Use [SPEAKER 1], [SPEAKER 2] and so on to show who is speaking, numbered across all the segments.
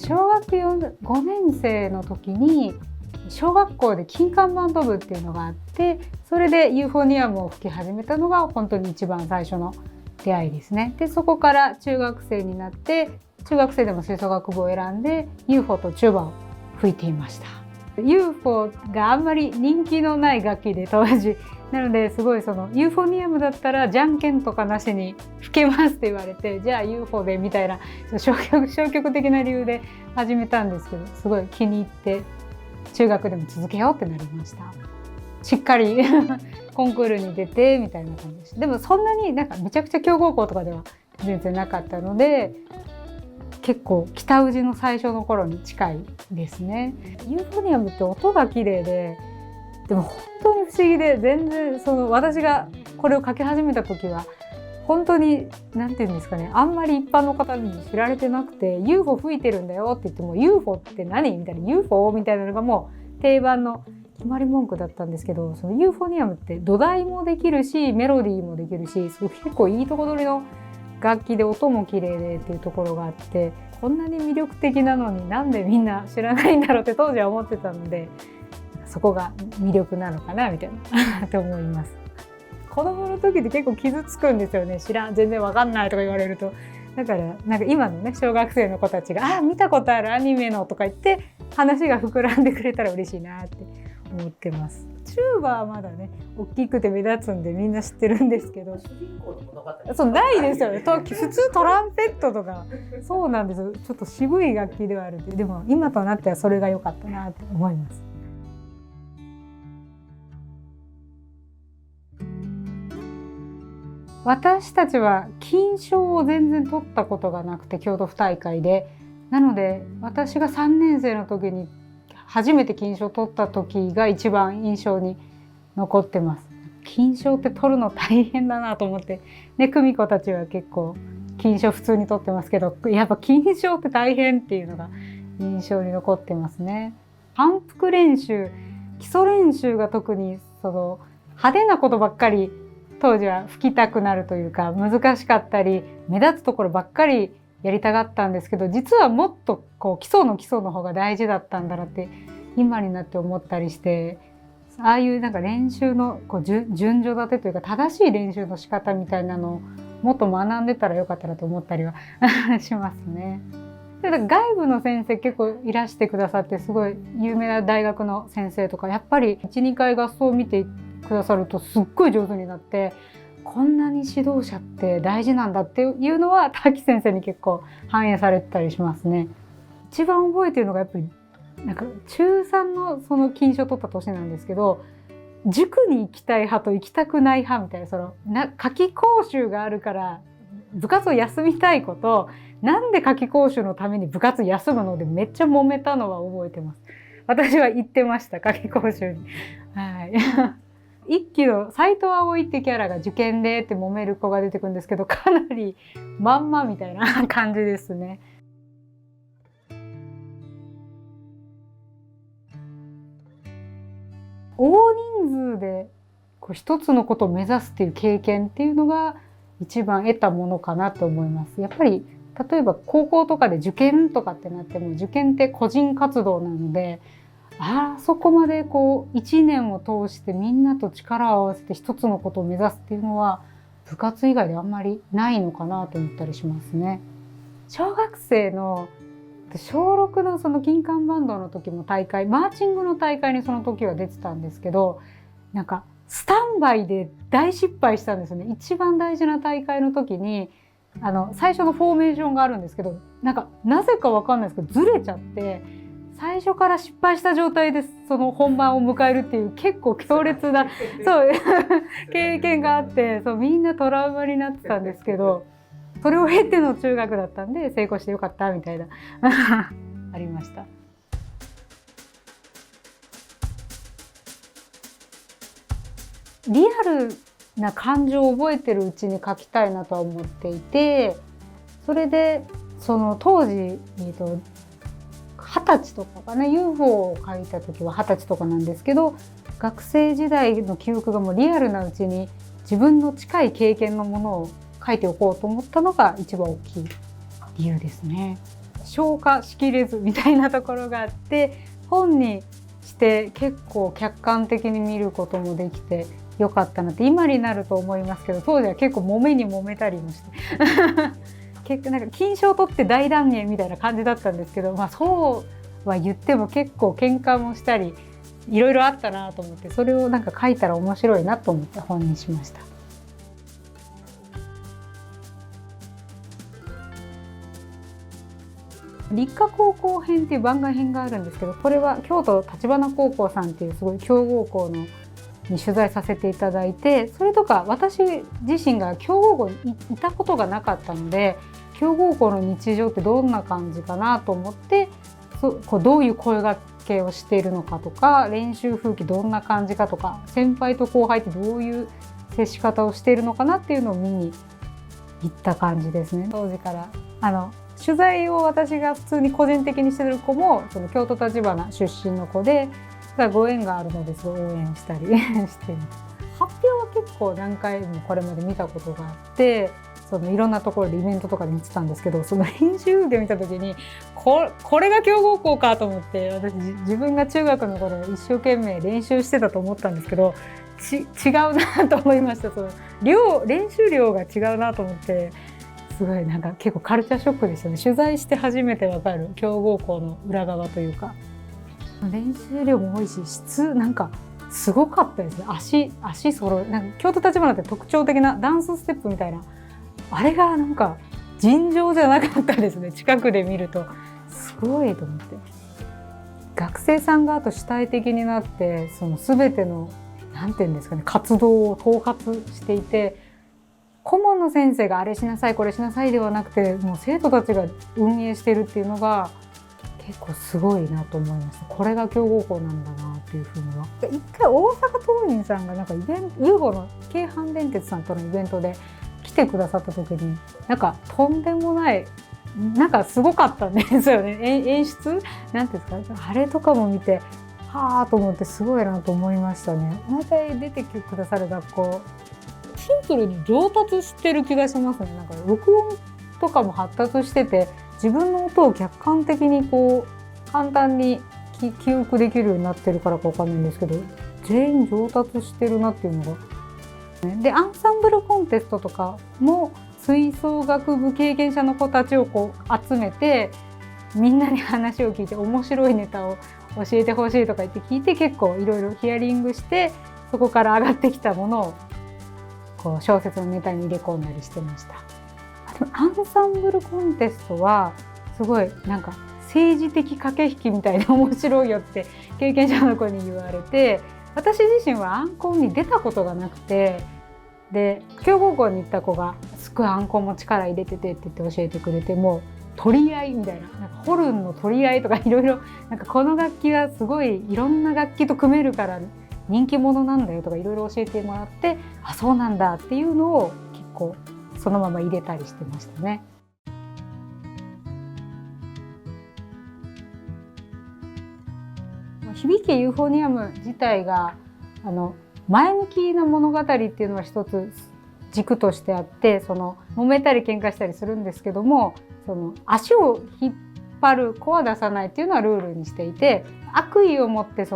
[SPEAKER 1] 小学5年生の時に小学校で金管バンド部っていうのがあって、それでユーフォニアムを吹き始めたのが本当に一番最初の出会いですね。でそこから中学生になって、中学生でも吹奏楽部を選んで UFO とチューバを吹いていました。 UFO があんまり人気のない楽器で当時なので、すごいそのユーフォニアムだったらじゃんけんとかなしに吹けますって言われて、じゃあ UFO でみたいな消極的な理由で始めたんですけど、すごい気に入って中学でも続けようってなりました。しっかりコンクールに出てみたいな感じでした。でもそんなになんかめちゃくちゃ強豪校とかでは全然なかったので、結構北宇治の最初の頃に近いですね。ユーフォニアムって音が綺麗で、でも本当に不思議で、全然その私がこれを書き始めた時は本当に何て言うんですかね、あんまり一般の方に知られてなくて、 UFO 吹いてるんだよって言っても UFO って何みたいな、 UFO みたいなのがもう定番の決まり文句だったんですけど、そのユーフォニアムって土台もできるしメロディーもできるし、すごい結構いいとこ取りの楽器で音も綺麗でっていうところがあって、こんなに魅力的なのになんでみんな知らないんだろうって当時は思ってたので、そこが魅力なのかなみたいなと思います。子供の時って結構傷つくんですよね。全然わかんないとか言われると。だからなんか今のね小学生の子たちが見たことあるアニメのとか言って話が膨らんでくれたら嬉しいなって思ってます。チューバはまだね大きくて目立つんでみんな知ってるんですけど、そうないですよね。普通トランペットとかそうなんですよ。ちょっと渋い楽器ではあるんで、でも今となってはそれが良かったなって思います。私たちは金賞を全然取ったことがなくて、京都府大会で。なので私が3年生の時に初めて金賞を取った時が一番印象に残ってます。金賞って取るの大変だなと思って、ね、久美子たちは結構金賞普通に取ってますけど、やっぱ金賞って大変っていうのが印象に残ってますね。反復練習、基礎練習が特にその派手なことばっかり当時は吹きたくなるというか難しかったり、目立つところばっかりやりたがったんですけど、実はもっとこう基礎の方が大事だったんだなって今になって思ったりして、ああいうなんか練習のこう順序立てというか正しい練習の仕方みたいなのをもっと学んでたらよかったなと思ったりはしますね。で外部の先生結構いらしてくださって、すごい有名な大学の先生とかやっぱり 1,2 回合奏を見てくださるとすっごい上手になって、こんなに指導者って大事なんだっていうのは滝先生に結構反映されてたりしますね。一番覚えてるのがやっぱりなんか中3のその金賞を取った年なんですけど、塾に行きたい派と行きたくない派みたいな、夏期講習があるから部活を休みたいこと、なんで夏期講習のために部活休むのでめっちゃ揉めたのは覚えてます。私は行ってました、夏期講習に。はい一期の斎藤葵ってキャラが受験でって揉める子が出てくるんですけど、かなりまんまみたいな感じですね。大人数でこう一つのことを目指すっていう経験っていうのが一番得たものかなと思います。やっぱり例えば高校とかで受験とかってなっても、受験って個人活動なので、あそこまでこう1年を通してみんなと力を合わせて一つのことを目指すっていうのは部活以外であんまりないのかなと思ったりしますね。小学生の小6のその金管バンドの時もマーチングの大会にその時は出てたんですけど、なんかスタンバイで大失敗したんですよね。一番大事な大会の時に最初のフォーメーションがあるんですけど、なぜかわかんないですけどずれちゃって、最初から失敗した状態でその本番を迎えるっていう結構強烈な経験があって、みんなトラウマになってたんですけど、それを経ての中学だったんで成功してよかったみたいなありました。リアルな感情を覚えてるうちに書きたいなとは思っていて、それでその当時20歳とかかね、 UFO を書いた時は20歳とかなんですけど、学生時代の記憶がもうリアルなうちに自分の近い経験のものを書いておこうと思ったのが一番大きい理由ですね。消化しきれずみたいなところがあって、本にして結構客観的に見ることもできてよかったなって今になると思いますけど、当時は結構揉めに揉めたりもして結構なんか金賞を取って大団円みたいな感じだったんですけど、まあそうは言っても結構喧嘩もしたりいろいろあったなと思って、それをなんか書いたら面白いなと思って本にしました。立夏高校編っていう番外編があるんですけど、これは京都橘高校さんっていうすごい強豪校のに取材させていただいて、それとか私自身が強豪校にいたことがなかったので、強豪校の日常ってどんな感じかなと思って、どういう声掛けをしているのかとか、練習風景どんな感じかとか、先輩と後輩ってどういう接し方をしているのかなっていうのを見に行った感じですね。当時から取材を私が普通に個人的にしてる子もその京都橘出身の子で、ご縁があるのですごい応援したりしています。発表は結構何回もこれまで見たことがあって、そのいろんなところでイベントとかで見てたんですけど、その練習風景見た時にこれが強豪校かと思って、私自分が中学の頃一生懸命練習してたと思ったんですけど、違うなと思いました。その練習量が違うなと思って、すごいなんか結構カルチャーショックでしたね。取材して初めてわかる強豪校の裏側というか、練習量も多いし質なんかすごかったですね。足揃え、なんか京都橘って特徴的なダンスステップみたいな、あれがなんか尋常じゃなかったですね。近くで見るとすごいと思って、学生さんがあと主体的になってその全てのなんていうんですかね、活動を統括していて、顧問の先生があれしなさいこれしなさいではなくて、もう生徒たちが運営してるっていうのが結構すごいなと思いました。これが強豪校なんだなっていうふうには。一回大阪桐蔭さんがなんかUFO の京阪電鉄さんとのイベントで来てくださった時に、なんかとんでもないなんかすごかったんですよね。演出なんていうんですか、あれとかも見てはあと思って、すごいなと思いましたね。大体出てくださる学校シンプルに上達してる気がしますね。なんか録音とかも発達してて、自分の音を客観的にこう簡単に記憶できるようになってるからかわかんないんですけど、全員上達してるなっていうのが。でアンサンブルコンテストとかも吹奏楽部経験者の子たちをこう集めて、みんなに話を聞いて面白いネタを教えてほしいとか言って聞いて、結構いろいろヒアリングして、そこから上がってきたものをこう小説のネタに入れ込んだりしてました。アンサンブルコンテストはすごいなんか政治的駆け引きみたいな面白いよって経験者の子に言われて、私自身はアンコンに出たことがなくて、で強豪校に行った子がすごいアンコンも力入れててって言って教えてくれて、もう取り合いみたいな、なんかホルンの取り合いとかいろいろ、なんかこの楽器はすごいいろんな楽器と組めるから人気者なんだよとかいろいろ教えてもらって、あそうなんだっていうのを結構そのまま入れたりしてましたね。響けユーフォニアム自体が前向きな物語っていうのは一つ軸としてあって、その揉めたり喧嘩したりするんですけども、その足を引っ張る子は出さないっていうのはルールにしていて、悪意を持って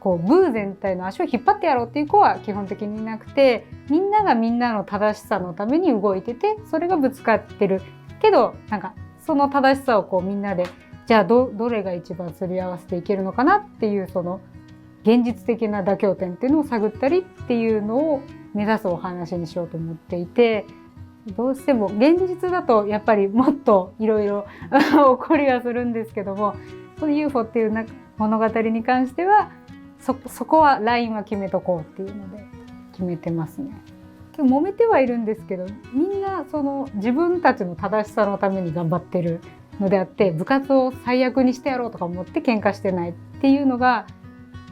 [SPEAKER 1] こう部全体の足を引っ張ってやろうっていう子は基本的にいなくて、みんながみんなの正しさのために動いてて、それがぶつかってるけど、なんかその正しさをこうみんなでじゃあどれが一番すり合わせていけるのかなっていう、その現実的な妥協点っていうのを探ったりっていうのを目指すお話にしようと思っていて、どうしても現実だとやっぱりもっといろいろ起こりはするんですけども、この UFO っていう物語に関してはそこはラインは決めとこうっていうので決めてますね。揉めてはいるんですけど、みんなその自分たちの正しさのために頑張ってるのであって、部活を最悪にしてやろうとか思って喧嘩してないっていうのが、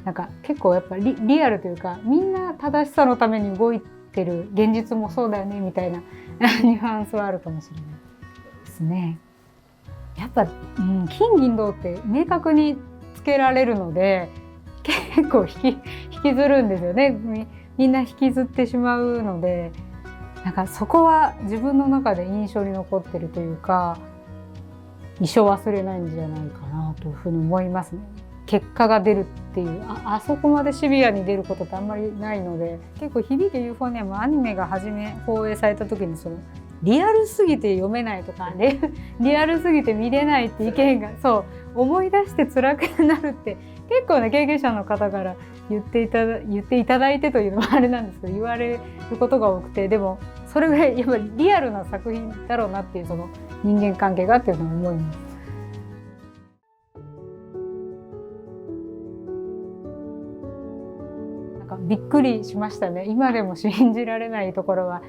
[SPEAKER 1] なんか結構やっぱりリアルというか、みんな正しさのために動いてる現実もそうだよねみたいなニュアンスはあるかもしれないですね。やっぱ、金銀銅って明確につけられるので、結構引きずるんですよね。みんな引きずってしまうので、なんかそこは自分の中で印象に残ってるというか、一生忘れないんじゃないかなというふうに思いますね。結果が出るっていうあそこまでシビアに出ることってあんまりないので、結構響けユーフォニアムアニメが初め放映された時にリアルすぎて読めないとかリアルすぎて見れないって意見が思い出して辛くなるって結構ね経験者の方から言っていただいてというのはあれなんですけど言われることが多くて、でもそれぐらいやっぱりリアルな作品だろうなっていう人間関係がっていうのを思います。びっくりしましたね。今でも信じられないところは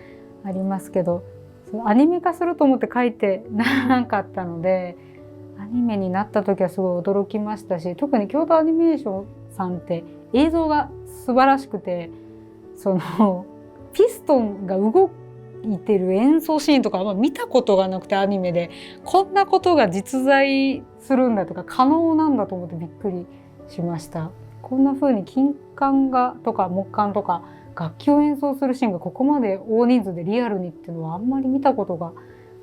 [SPEAKER 1] ありますけど、アニメ化すると思って書いてなかったので、アニメになった時はすごい驚きましたし、特に京都アニメーションさんって映像が素晴らしくて、ピストンが動いてる演奏シーンとかは見たことがなくて、アニメでこんなことが実在するんだとか可能なんだと思ってびっくりしました。こんな風に金管画とか木管とか楽器を演奏するシーンがここまで大人数でリアルにっていうのはあんまり見たことが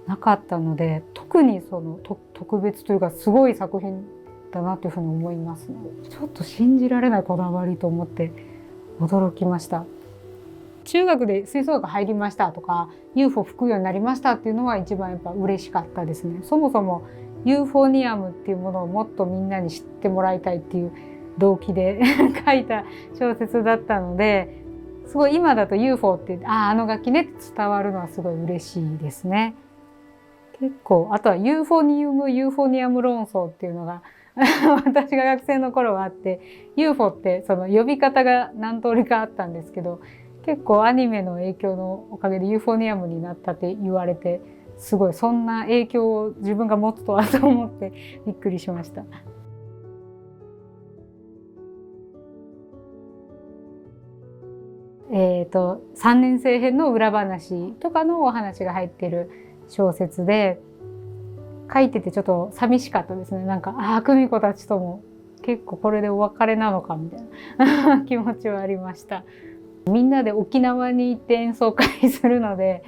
[SPEAKER 1] なかったので、特に特別というかすごい作品だなというふうに思いますね。ちょっと信じられないこだわりと思って驚きました。中学で吹奏楽入りましたとか UFO 吹くようになりましたっていうのは一番やっぱ嬉しかったですね。そもそもユーフォニアムっていうものをもっとみんなに知ってもらいたいっていう動機で書いた小説だったので、すごい今だと UFO ってあの楽器ねって伝わるのはすごい嬉しいですね。結構あとはユーフォニウムユーフォニアム論争っていうのが私が学生の頃はあって、 UFO って呼び方が何通りかあったんですけど、結構アニメの影響のおかげでユーフォニアムになったって言われて、すごいそんな影響を自分が持つとはと思ってびっくりしました。3年生編の裏話とかのお話が入っている小説で、書いててちょっと寂しかったですね。なんか久美子たちとも結構これでお別れなのかみたいな気持ちはありました。みんなで沖縄に行って演奏会するので、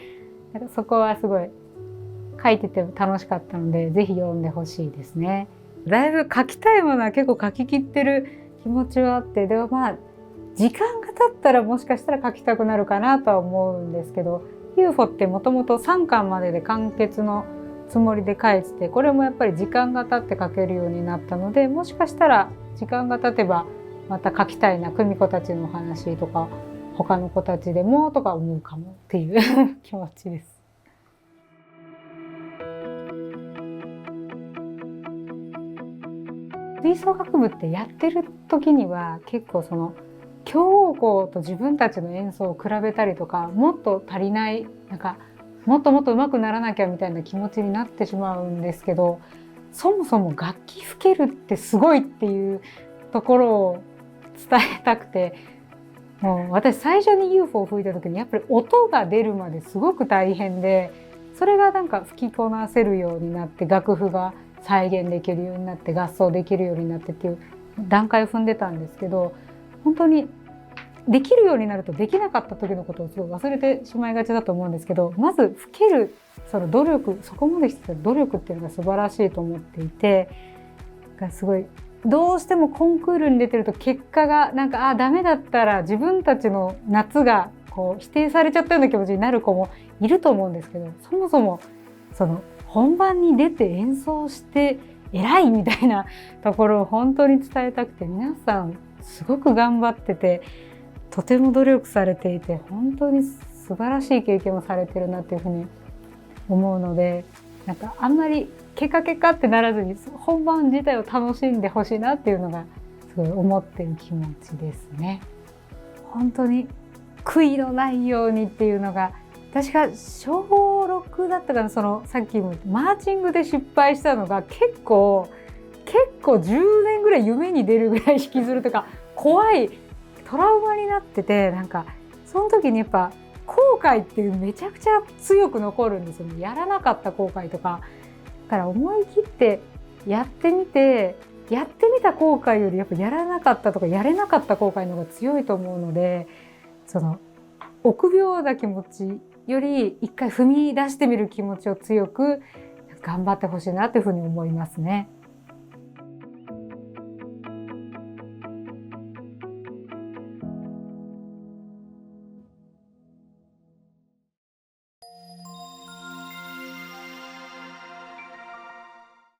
[SPEAKER 1] なんかそこはすごい書いてて楽しかったので、ぜひ読んでほしいですね。だいぶ書きたいものは結構書ききってる気持ちはあって、でも時間が経ったらもしかしたら書きたくなるかなとは思うんですけど、 UFO ってもともと3巻までで完結のつもりで書いてて、これもやっぱり時間が経って書けるようになったので、もしかしたら時間が経てばまた書きたいな、久美子たちの話とか他の子たちでもとか思うかもっていう気持ちです。吹奏楽部ってやってる時には結構強豪校と自分たちの演奏を比べたりとか、もっと足りない、なんかもっともっと上手くならなきゃみたいな気持ちになってしまうんですけど、そもそも楽器吹けるってすごいっていうところを伝えたくて、もう私最初に UFO を吹いた時にやっぱり音が出るまですごく大変で、それがなんか吹きこなせるようになって、楽譜が再現できるようになって、合奏できるようになってっていう段階を踏んでたんですけど、本当にできるようになるとできなかった時のことをすごい忘れてしまいがちだと思うんですけど、まず吹ける努力、そこまでして努力っていうのが素晴らしいと思っていて、すごいどうしてもコンクールに出てると結果がなんかダメだったら自分たちの夏が否定されちゃったような気持ちになる子もいると思うんですけど、そもそも本番に出て演奏して偉いみたいなところを本当に伝えたくて、皆さんすごく頑張ってて、とても努力されていて、本当に素晴らしい経験をされてるなっていうふうに思うので、なんかあんまり結果ってならずに本番自体を楽しんでほしいなっていうのがすごい思ってる気持ちですね。本当に悔いのないようにっていうのが、私が小6だったかな、さっきもマーチングで失敗したのが結構10年ぐらい夢に出るぐらい引きずるとか怖いトラウマになってて、なんかその時にやっぱ後悔っていうめちゃくちゃ強く残るんですよね。やらなかった後悔とか。だから思い切ってやってみた後悔よりやっぱやらなかったとかやれなかった後悔の方が強いと思うので、臆病な気持ちより一回踏み出してみる気持ちを強く頑張ってほしいなというふうに思いますね。